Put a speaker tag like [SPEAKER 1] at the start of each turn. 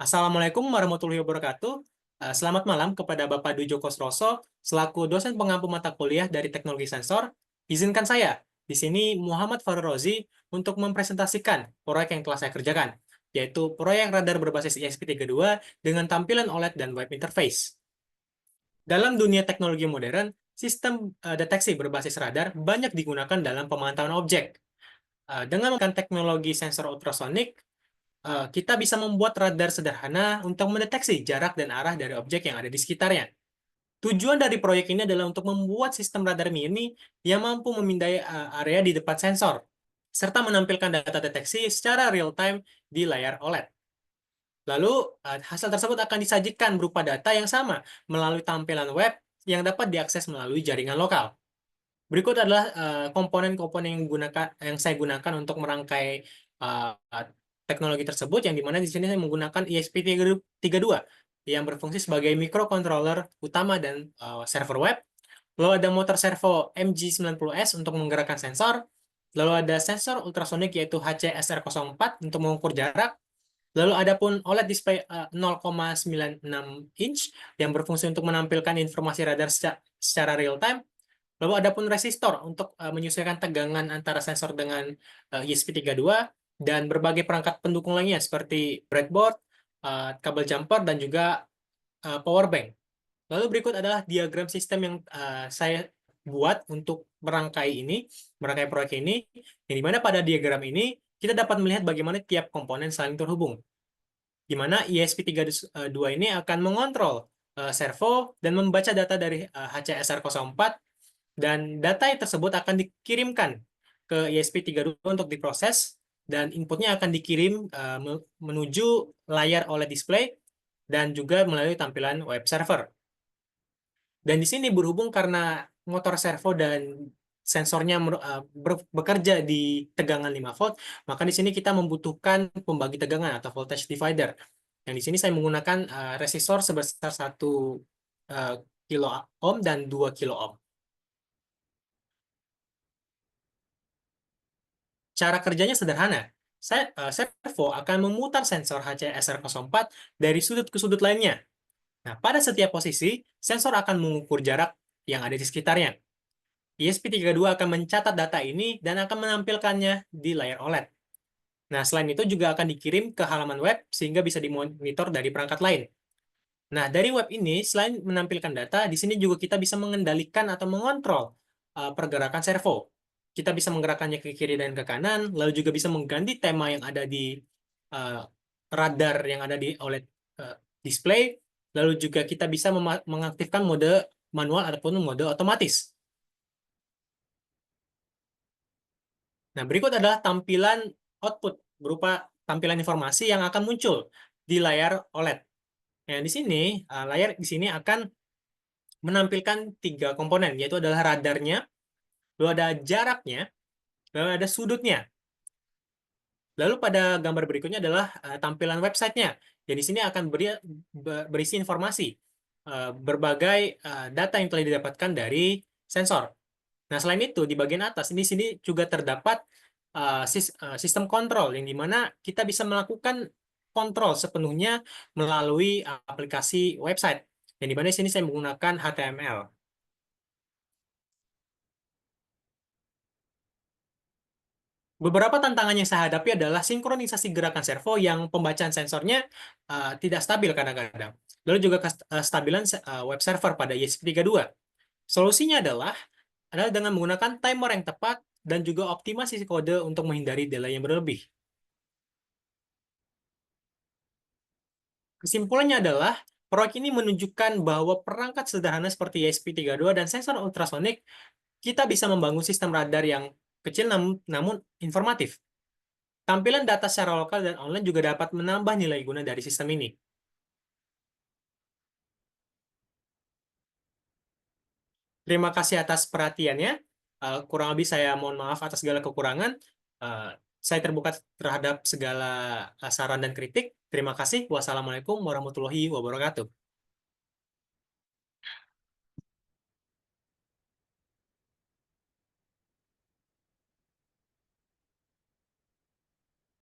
[SPEAKER 1] Assalamualaikum warahmatullahi wabarakatuh. Selamat malam kepada Bapak Dujo Kosroso, selaku dosen pengampu mata kuliah dari Teknologi Sensor. Izinkan saya, di sini Muhammad Farul Rozi, untuk mempresentasikan proyek yang telah saya kerjakan, yaitu proyek radar berbasis ESP32 dengan tampilan OLED dan web interface. Dalam dunia teknologi modern, sistem deteksi berbasis radar banyak digunakan dalam pemantauan objek. Dengan menggunakan teknologi sensor ultrasonik, kita bisa membuat radar sederhana untuk mendeteksi jarak dan arah dari objek yang ada di sekitarnya. Tujuan dari proyek ini adalah untuk membuat sistem radar mini yang mampu memindai area di depan sensor, serta menampilkan data deteksi secara real-time di layar OLED. Lalu, hasil tersebut akan disajikan berupa data yang sama melalui tampilan web yang dapat diakses melalui jaringan lokal. Berikut adalah komponen-komponen yang saya gunakan untuk merangkai teknologi tersebut, yang dimana di sini saya menggunakan ESP32 yang berfungsi sebagai microcontroller utama dan server web. Lalu ada motor servo MG90S untuk menggerakkan sensor. Lalu ada sensor ultrasonik yaitu HCSR04 untuk mengukur jarak. Lalu ada pun OLED display 0,96 inch yang berfungsi untuk menampilkan informasi radar secara real time. Lalu ada pun resistor untuk menyesuaikan tegangan antara sensor dengan ESP32 dan berbagai perangkat pendukung lainnya seperti breadboard, kabel jumper, dan juga power bank. Lalu berikut adalah diagram sistem yang saya buat untuk merangkai proyek ini, yang dimana pada diagram ini kita dapat melihat bagaimana tiap komponen saling terhubung, di mana ESP32 ini akan mengontrol servo dan membaca data dari HCSR04, dan data tersebut akan dikirimkan ke ESP32 untuk diproses, dan inputnya akan dikirim menuju layar OLED display dan juga melalui tampilan web server. Dan di sini berhubung karena motor servo dan sensornya bekerja di tegangan 5 volt, maka di sini kita membutuhkan pembagi tegangan atau voltage divider. Yang di sini saya menggunakan resistor sebesar 1 kilo ohm dan 2 kilo ohm. Cara kerjanya sederhana. Servo akan memutar sensor HCSR04 dari sudut ke sudut lainnya. Nah, pada setiap posisi, sensor akan mengukur jarak yang ada di sekitarnya. ESP32 akan mencatat data ini dan akan menampilkannya di layar OLED. Nah, selain itu juga akan dikirim ke halaman web sehingga bisa dimonitor dari perangkat lain. Nah, dari web ini, selain menampilkan data, di sini juga kita bisa mengendalikan atau mengontrol pergerakan servo. Kita bisa menggerakkannya ke kiri dan ke kanan, lalu juga bisa mengganti tema yang ada di uh, radar yang ada di OLED display, lalu juga kita bisa mengaktifkan mode manual ataupun mode otomatis. Nah, berikut adalah tampilan output berupa tampilan informasi yang akan muncul di layar OLED. Nah, di sini layar di sini akan menampilkan 3 komponen, yaitu adalah radarnya, lalu ada jaraknya, lalu ada sudutnya. Lalu pada gambar berikutnya adalah tampilan websitenya. Jadi di sini akan berisi informasi berbagai data yang telah didapatkan dari sensor. Nah, selain itu, di bagian atas, di sini juga terdapat sistem kontrol, yang dimana kita bisa melakukan kontrol sepenuhnya melalui aplikasi website. Yang dimana di sini saya menggunakan HTML. Beberapa tantangan yang saya hadapi adalah sinkronisasi gerakan servo yang pembacaan sensornya tidak stabil kadang-kadang. Lalu juga kestabilan web server pada ESP32. Solusinya adalah dengan menggunakan timer yang tepat dan juga optimasi kode untuk menghindari delay yang berlebih. Kesimpulannya adalah, proyek ini menunjukkan bahwa perangkat sederhana seperti ESP32 dan sensor ultrasonik, kita bisa membangun sistem radar yang kecil namun informatif. Tampilan data secara lokal dan online juga dapat menambah nilai guna dari sistem ini. Terima kasih atas perhatiannya. Kurang lebih saya mohon maaf atas segala kekurangan. Eh, saya terbuka terhadap segala saran dan kritik. Terima kasih. Wassalamualaikum warahmatullahi wabarakatuh.